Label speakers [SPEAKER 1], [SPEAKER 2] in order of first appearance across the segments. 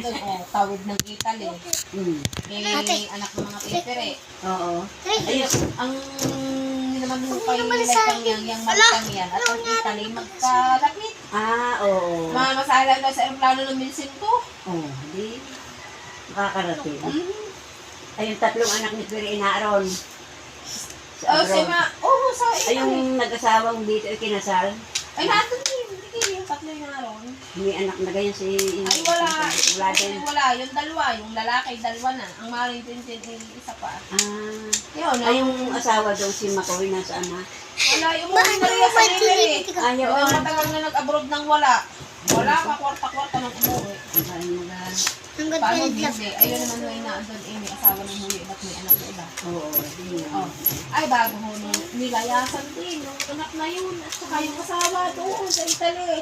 [SPEAKER 1] doon, tawid ng Italy. May anak ng mga pipere.
[SPEAKER 2] Oo.
[SPEAKER 1] Ayun, ang naman mo kay Lekang yung Maltang yan, at ang Italy magkalapit.
[SPEAKER 2] Oo.
[SPEAKER 1] Masala na sa aeroplano ng 1,500.
[SPEAKER 2] Hindi. Makakarating. Ay, yung tatlong anak ni Piri Inaron.
[SPEAKER 1] Sa
[SPEAKER 2] yung nag-asawang dito ay kinasal.
[SPEAKER 1] Ay, natin din. Hindi kayo yung tatlo yung naroon.
[SPEAKER 2] May anak na ganyan si...
[SPEAKER 1] Ay, wala.
[SPEAKER 2] Wala din.
[SPEAKER 1] Wala. Yung dalawa. Yung lalaki, dalawa na. Ang maling tintin, isa pa. Yun.
[SPEAKER 2] Ay, yung asawa daw si Makoy nasaan na?
[SPEAKER 1] Wala. Yung mga Maria sa liver eh.
[SPEAKER 2] Ayaw.
[SPEAKER 1] Yung matagal na nag-abroad ng wala. Wala ka, kwarta-kwarta ng umuwi. Paano hindi? Ayun naman yung inaandun eh. May asawa ng huli at may anak na iba.
[SPEAKER 2] Oo.
[SPEAKER 1] Ay, bago ho nung nilayasan din. Yung anak na yun. At saka yung asawa doon sa Italy.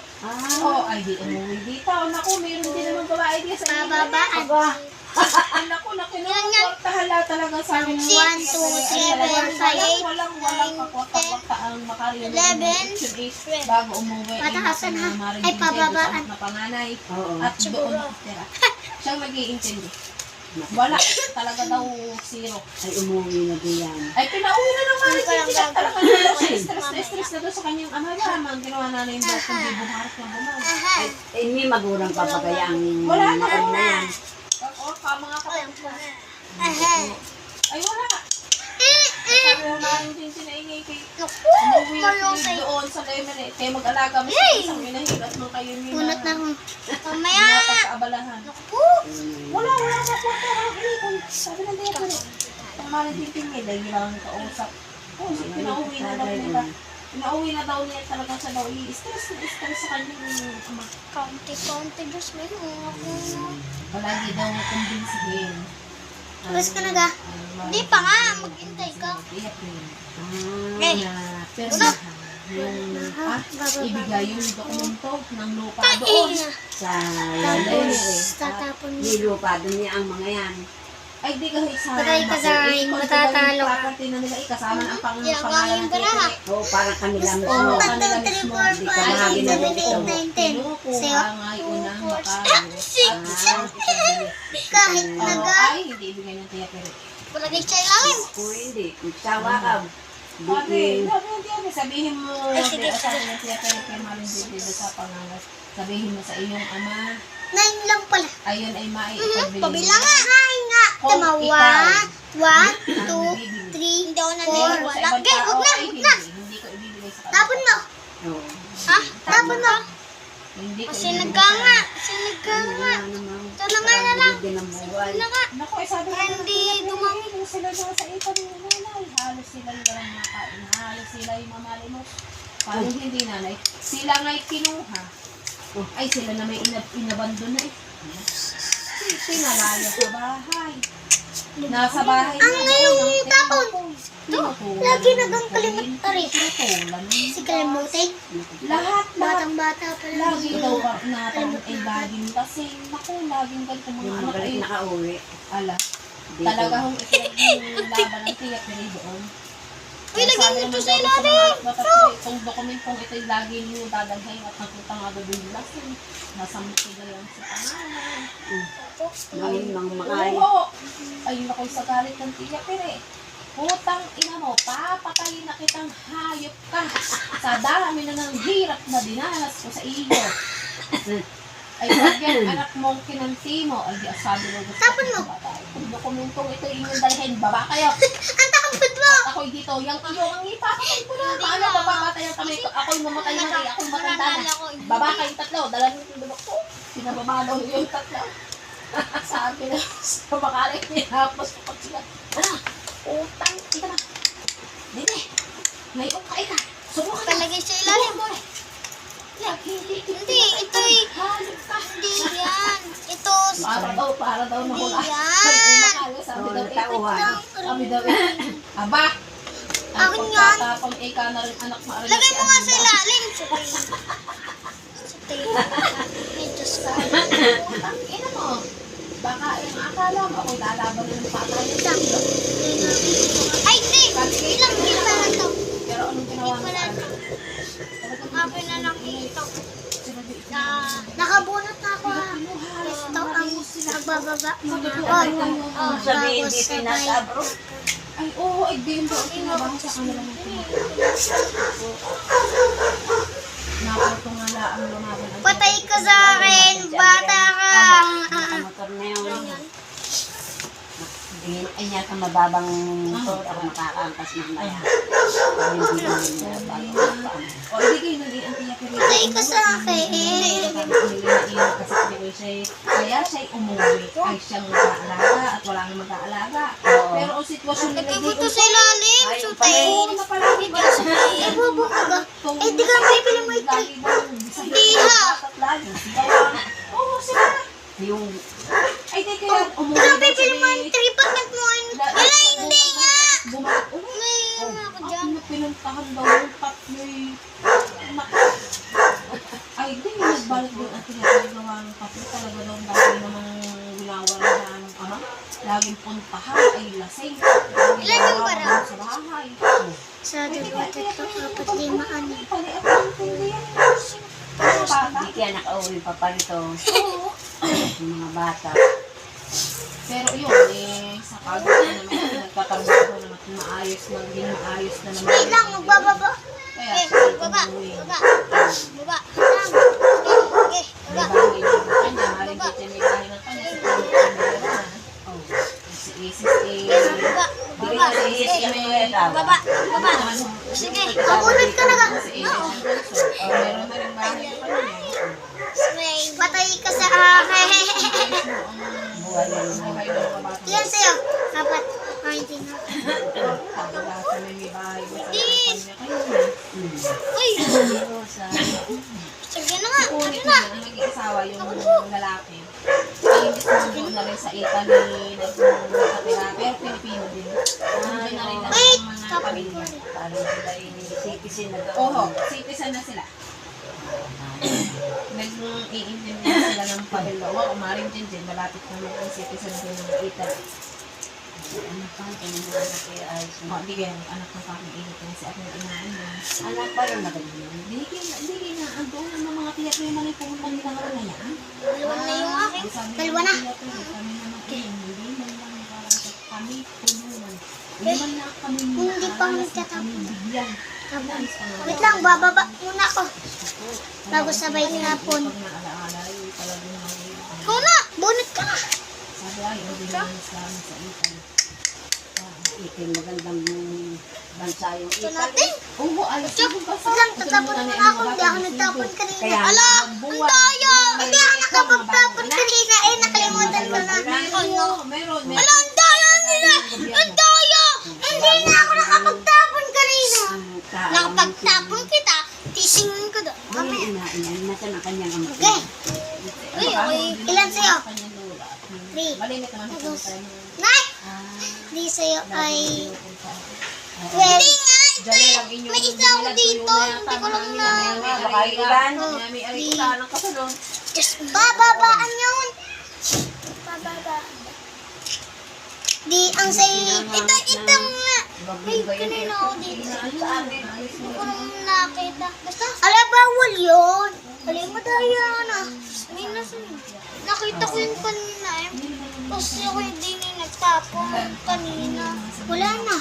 [SPEAKER 1] Ay, di umuwi dito. Naku, mayroon din naman babae dito sa Italy.
[SPEAKER 3] Bababaan.
[SPEAKER 1] Ay, naku, nakinukortahala talaga sa amin.
[SPEAKER 3] 1, 2, 3, 4, 5,
[SPEAKER 1] Walang kakwakta ang makarinig.
[SPEAKER 3] 11,
[SPEAKER 1] bago umuwi.
[SPEAKER 3] Pataasan ha.
[SPEAKER 1] Ay,
[SPEAKER 3] Ay, pababaan.
[SPEAKER 1] Na panganay.
[SPEAKER 2] Oo.
[SPEAKER 1] At doon tira. Siyang nag-iintindi. Wala. Talaga daw zero.
[SPEAKER 2] Ay, umuwi na diyan.
[SPEAKER 1] Ay, pinauwi na ng Marikiti. Talaga stress na doon sa kanyang ama. Ang ginawa na yung daw kung di bumarap ng buman.
[SPEAKER 2] Ay, may magurang papagaya ang
[SPEAKER 1] Wala na.
[SPEAKER 2] naon na yan.
[SPEAKER 1] Mga kapatid. Ay, wala. Sabi mo namin din sinaingay kay umuwi doon sa Lemery. Kaya mag-alaga mo sa isang inahilat mo kayo nila.
[SPEAKER 3] Punot na ako. Mamaya.
[SPEAKER 1] Napagkaabalahan. Wala na po ito. Sabi na dito. Ang manitintin nila, yung lang kausap. Pinauwi na daw nila. Pinauwi na daw niya talaga sa daw. Stress sa kanyang ama.
[SPEAKER 3] Kaunti-kaunti, Diyos mo yun.
[SPEAKER 1] Palagi daw kumbinsihin.
[SPEAKER 3] Alas ka na ga? Hindi pa nga, maghintay ka.
[SPEAKER 1] Pero ibigay yung dokumento ng lupa doon.
[SPEAKER 2] Sa
[SPEAKER 3] Tatapon mo.
[SPEAKER 2] may lupa doon niya ang mga yan.
[SPEAKER 1] Ay, di kahit sa
[SPEAKER 3] Patay ka sa akin, matatalo ka.
[SPEAKER 1] property na nila, kasama ang
[SPEAKER 3] Yan,
[SPEAKER 1] pangalan ng
[SPEAKER 3] ka na.
[SPEAKER 1] tiyere.
[SPEAKER 2] Oo, parang kanila mo.
[SPEAKER 1] Oo,
[SPEAKER 3] 1,
[SPEAKER 1] kanila
[SPEAKER 3] 2, 3,
[SPEAKER 1] mismo.
[SPEAKER 3] 4,
[SPEAKER 2] Di ka mahagin na
[SPEAKER 3] 5, 6, 7, 8, 9, 10.
[SPEAKER 1] Kinukuha nga yung unang makahuli.
[SPEAKER 3] Kahit
[SPEAKER 1] Oo,
[SPEAKER 3] naga.
[SPEAKER 1] ay, hindi ibigay ng tiyere.
[SPEAKER 3] Palagay siya ilalim.
[SPEAKER 2] Oo, hindi. Magsawa ka.
[SPEAKER 1] Sabihin mo,
[SPEAKER 3] Ay, sige,
[SPEAKER 1] sabi ng tiyere kay Maring Dede sa pangalas. Sabihin mo sa iyong ama,
[SPEAKER 3] 9 lang pala.
[SPEAKER 1] ayun ay maiipabili.
[SPEAKER 3] Pabila nga. Ay nga.
[SPEAKER 1] Kung
[SPEAKER 3] Tama,
[SPEAKER 1] ikaw
[SPEAKER 3] 1, 2, 3,
[SPEAKER 1] Hindi ako
[SPEAKER 3] 4.
[SPEAKER 1] naniniwala.
[SPEAKER 3] Lagay, huwag na, huwag na.
[SPEAKER 1] Hindi ko ibibigay sa kanila.
[SPEAKER 3] Tapon mo.
[SPEAKER 2] Oo.
[SPEAKER 3] Ha? Tapon mo.
[SPEAKER 1] Hindi ko
[SPEAKER 3] Kasi
[SPEAKER 1] ibibigay
[SPEAKER 3] nagkanga.
[SPEAKER 1] sa-
[SPEAKER 3] Kasi nagkanga.
[SPEAKER 2] Ito
[SPEAKER 3] Ito na nga na lang.
[SPEAKER 2] Din ang buhay.
[SPEAKER 3] Ito na nga.
[SPEAKER 1] Naku, sabi ko
[SPEAKER 3] Hindi dumami.
[SPEAKER 1] kung sila na sa ipon ng nanay, halos sila yung walang makain, halos sila yung mamalimos. Paano hindi nanay? Sila nga'y kinuha. Ay, sila na may inabando na eh. Pinalaya sa bahay. Nasa bahay
[SPEAKER 3] Ang ngayong tapon.
[SPEAKER 1] Ito,
[SPEAKER 3] Lagi nagang kalimutari.
[SPEAKER 1] Pinutulan.
[SPEAKER 3] Si Kalimutin.
[SPEAKER 1] Lahat.
[SPEAKER 3] Batang-bata pa lang.
[SPEAKER 1] Lagi daw natin ay laging kasi, naku, laging ganito mga
[SPEAKER 2] Yung
[SPEAKER 1] anak
[SPEAKER 2] magaling
[SPEAKER 1] ay,
[SPEAKER 2] nakauwi.
[SPEAKER 1] ala,
[SPEAKER 2] Dito.
[SPEAKER 1] talaga hong yung laban ng tiyak na doon.
[SPEAKER 3] Uy, lagyan
[SPEAKER 1] Sabi
[SPEAKER 3] nyo to
[SPEAKER 1] naman
[SPEAKER 3] sa
[SPEAKER 1] daw
[SPEAKER 3] ilalim.
[SPEAKER 1] mga dapat itong dokumentong ito'y lagi niyo dadalhin at nakita nga daw din nila nasa sila yan sa pangalan.
[SPEAKER 2] Ngayon lang makain.
[SPEAKER 1] Oo! Ayun ako'y sa galit ng tiyak pero putang ina mo, papatayin na kitang hayop ka sa dami na ng hirap na dinanas ko sa iyo. Ay, pag yan, anak mong kinanti mo, ay, sabi mo gusto
[SPEAKER 3] Tapon mo.
[SPEAKER 1] Kung dokumentong ito inyong dalhin, baba kayo.
[SPEAKER 3] Ang takot mo.
[SPEAKER 1] At ako'y dito, yung iyo, ang ipapatay ko na. Paano papapatayan kami? Ako'y mamatay na kayo, ako'y matanda na. Baba kayong tatlo, dalhin yung tulog ko. Pinababa daw yung tatlo. Sabi na, sa makalit niya, tapos kapag sila, utang, ito na. Dine, may ukay ka. Subukan na.
[SPEAKER 3] Palagay sa ilalim.
[SPEAKER 1] Hindi,
[SPEAKER 3] Hindi, ito'y...
[SPEAKER 1] halip ka.
[SPEAKER 3] Hindi yan. Ito.
[SPEAKER 1] Para daw mahula.
[SPEAKER 3] Yan.
[SPEAKER 1] Sabi daw,
[SPEAKER 2] Tauhan.
[SPEAKER 1] sabi daw, aba.
[SPEAKER 3] Akin yan.
[SPEAKER 1] Tapos ika na rin anak mo.
[SPEAKER 3] Lagay mo nga sa ilalim. Sa tayo. Sa tayo. Ay, Diyos ka.
[SPEAKER 1] Ina mo. Baka yung akala mo ako'y lalaban ng patay.
[SPEAKER 3] Ay, hindi. Ilang kita lang to.
[SPEAKER 1] Pero anong ginawa mo sa akin?
[SPEAKER 3] Happy na lang ito. Nakabunot na ako ha. Ito ang Ibababa mo na ako.
[SPEAKER 2] Sabihin
[SPEAKER 3] Tapos
[SPEAKER 2] dito
[SPEAKER 3] sabay.
[SPEAKER 2] nasa abroad.
[SPEAKER 1] Ay, oo, ay, di yung doon tinabaho sa kanila ng Nakoto nga laang lumaban.
[SPEAKER 3] Patay ka sa akin, bata ka.
[SPEAKER 2] Motor na yun. Ay niya ka mababang motor. Ako makakaangkas mamaya. Hindi mo nila bago pa.
[SPEAKER 1] O, hindi kayo nag-iantiya pero
[SPEAKER 3] Patay ka sa akin.
[SPEAKER 1] kaya siya'y umuwi ay siyang mag-aalaga at wala nang mag-aalaga.
[SPEAKER 2] Oo.
[SPEAKER 1] Pero ang sitwasyon nila
[SPEAKER 3] Nagkabuto sa ilalim.
[SPEAKER 2] Ay,
[SPEAKER 3] Sutay.
[SPEAKER 1] na pala diba?
[SPEAKER 3] Eh, bubuka ka. Eh, di ka bibili mo ito. Hindi ha.
[SPEAKER 1] Oo, sila.
[SPEAKER 2] Yung
[SPEAKER 1] Ay, di kaya
[SPEAKER 3] Di
[SPEAKER 1] umuwi
[SPEAKER 3] ka
[SPEAKER 1] daw
[SPEAKER 3] bibili mo
[SPEAKER 1] sila
[SPEAKER 3] yung tripod na kumain. Wala, hindi nga.
[SPEAKER 1] Bumalik ulit.
[SPEAKER 3] Ngayon ako dyan.
[SPEAKER 1] Ang pinuntahan daw yung tatlo'y ay, di yung nagbalik doon at pinagawa ng tatlo. Talaga daw dahil namang winawala na ng ama. Laging puntahan ay lasing.
[SPEAKER 3] Ilan yung bara?
[SPEAKER 1] Sa bahay.
[SPEAKER 3] Sa dalawa, tatlo, apat, lima, anim.
[SPEAKER 1] Pali at hindi yan. Bata.
[SPEAKER 2] hindi kaya nakauwi pa pa rito. Yung mga bata.
[SPEAKER 1] Pero yun, sa pagod na naman, nagtatrabaho naman, maayos na, hindi maayos na naman.
[SPEAKER 3] Wait lang, magbababa.
[SPEAKER 1] Kaya
[SPEAKER 3] Eh,
[SPEAKER 1] siya
[SPEAKER 3] baba,
[SPEAKER 1] umuwi.
[SPEAKER 3] baba. Baba. Eh,
[SPEAKER 1] May
[SPEAKER 3] baba.
[SPEAKER 1] bahay na ng kanya, maring dito may bahay ng kanya, sa kanya,
[SPEAKER 2] Oh.
[SPEAKER 1] si Isis eh,
[SPEAKER 3] Baba.
[SPEAKER 1] bigay
[SPEAKER 3] Baba.
[SPEAKER 1] na si Isis
[SPEAKER 3] Eh,
[SPEAKER 1] may
[SPEAKER 3] baba. Baba. Sige, mabunod ka na ka.
[SPEAKER 1] si Isis ang bunso. Meron na rin bahay ng kanya.
[SPEAKER 3] Patay ka sa akin.
[SPEAKER 2] Buhay na yun.
[SPEAKER 1] Buhay ng mga bata.
[SPEAKER 3] Ilan sa'yo? Apat. Ah, hindi na.
[SPEAKER 1] Pagkakasa may bahay sa kanya kayo.
[SPEAKER 3] Uy!
[SPEAKER 2] Pero sa
[SPEAKER 3] Sige na nga.
[SPEAKER 1] Kunin ko na ang nag-iisawa yung lalaki. Ay, hindi ko doon na rin sa Italy, nagkatira, pero Pilipino din. Nandiyan na rin ang
[SPEAKER 3] Wait!
[SPEAKER 1] mga
[SPEAKER 3] Tapos
[SPEAKER 1] pamilya.
[SPEAKER 2] parang sila inisipisin na doon.
[SPEAKER 1] Oho, citizen na sila. Nag-iintindi sila ng pabilawa. Umaring din, malapit na maging citizen din ng Italy.
[SPEAKER 2] Ano pa? Ganun na anak kaya ayos
[SPEAKER 1] O,
[SPEAKER 2] na.
[SPEAKER 1] di kaya, anak ng kami init kasi ako ng inaan niya.
[SPEAKER 2] Anak pa rin na ganyan.
[SPEAKER 1] Hindi na, ang doon ng mga tiyak na yung mga pumunta nila nga na yan.
[SPEAKER 3] Dalawa na yung akin.
[SPEAKER 1] Sabi
[SPEAKER 3] Dalawa na.
[SPEAKER 1] ng tiyak na, kami naman hindi man lang parang sa kami tulungan. Hindi man lang kami
[SPEAKER 3] Hindi pa
[SPEAKER 1] nakaalas na
[SPEAKER 3] magtatapos.
[SPEAKER 1] kami bigyan.
[SPEAKER 3] Wait lang, bababa muna ako. Bago sabay tapon.
[SPEAKER 1] Pag naalaala, yung talagang mga
[SPEAKER 3] Ikaw na! Bunot ka na!
[SPEAKER 1] sabi ay, hindi naman sa amin sa Italy.
[SPEAKER 2] Itin magandang bansa yung
[SPEAKER 3] Ito
[SPEAKER 2] Italy.
[SPEAKER 3] natin.
[SPEAKER 1] Oo, ayos
[SPEAKER 3] Chok, wait lang, tatapon muna ako. Hindi ako nagtapon kanina.
[SPEAKER 2] Kaya-
[SPEAKER 3] Ala! Ang daya! Hindi ako nakapagtapon kanina. Eh, nakalimutan ko na.
[SPEAKER 1] Meron.
[SPEAKER 3] Ala, ang daya nila! Ang daya! Hindi na ako nakapagtapon kanina. Nakapagtapon kita. Tisingin ko doon.
[SPEAKER 2] Kami ina, nasan ang kanyang ama.
[SPEAKER 3] Okay. Uy, okay. Ilan sa'yo? Three.
[SPEAKER 1] Malimit naman sa tayo.
[SPEAKER 3] Nay! Di sa'yo ay... Hindi nga!
[SPEAKER 1] Diyan na lang inyong
[SPEAKER 3] May isa ako dito. Hindi ko lang na...
[SPEAKER 2] Makailan?
[SPEAKER 1] May arita ng kasunod.
[SPEAKER 3] Diyos, bababaan yun. Bababaan. Di ang sa'yo... Ito nga. Ay, kanina ako dito.
[SPEAKER 2] Sa amin.
[SPEAKER 3] Hindi ko lang nakita. Basta, ala, bawal yun. Alay, madaya na. May nasunod. Nakita ko yun kanina eh. Kasi ako hindi na nagtapon kanina. Wala na.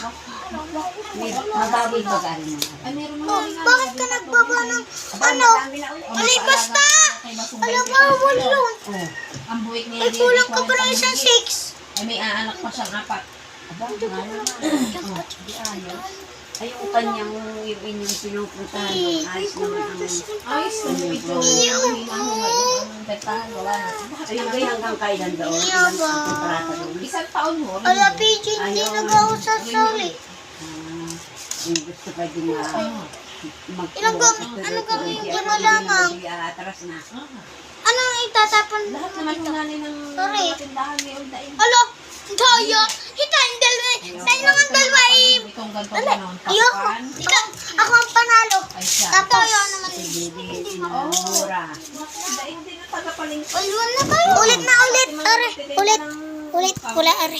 [SPEAKER 2] Mababoy ba galing mo?
[SPEAKER 1] Ay, meron
[SPEAKER 3] Oh,
[SPEAKER 1] mga
[SPEAKER 3] bakit ka nagbaba ng ano? Alay, basta! Ala, bawal yun.
[SPEAKER 2] Oh.
[SPEAKER 1] Ang buwik niya.
[SPEAKER 3] Ay, kulang ka pa ng isang 6.
[SPEAKER 1] Ay, may aanak pa siyang 4.
[SPEAKER 2] Aba, nga naman. Oh, di ayos. Ay, yung kanyang yung inyong pinupuntahan doon. Ayos naman ang...
[SPEAKER 1] Ayos, ito. Ang betahan, wala na.
[SPEAKER 2] Ay, yung hanggang kailan daw? Ilang kontrata doon?
[SPEAKER 1] Isang taon mo.
[SPEAKER 3] Ala, PJ, hindi nag-ako sa sali.
[SPEAKER 2] Yung gusto pa din na
[SPEAKER 3] Ilang gawin? Ano gawin? Hindi mo lamang.
[SPEAKER 2] Atras na.
[SPEAKER 3] Ano ang itatapon?
[SPEAKER 1] Lahat naman yung nanay ng
[SPEAKER 3] Sorry.
[SPEAKER 1] mga tindahan ni Uldain.
[SPEAKER 3] Alo, daya! Hita, yung dalawa. Dahil naman dalawa eh.
[SPEAKER 1] Itong ganito
[SPEAKER 3] Ala,
[SPEAKER 1] na noon.
[SPEAKER 3] ayoko.
[SPEAKER 1] Tapan.
[SPEAKER 3] Ikaw, ako ang panalo.
[SPEAKER 1] Ay siya.
[SPEAKER 3] Tapos, naman.
[SPEAKER 2] Sige, mura.
[SPEAKER 1] Uldain din ang tagapaling.
[SPEAKER 3] Ulit na tayo. Ulit na ulit. Are, ulit. Ulit, pula are.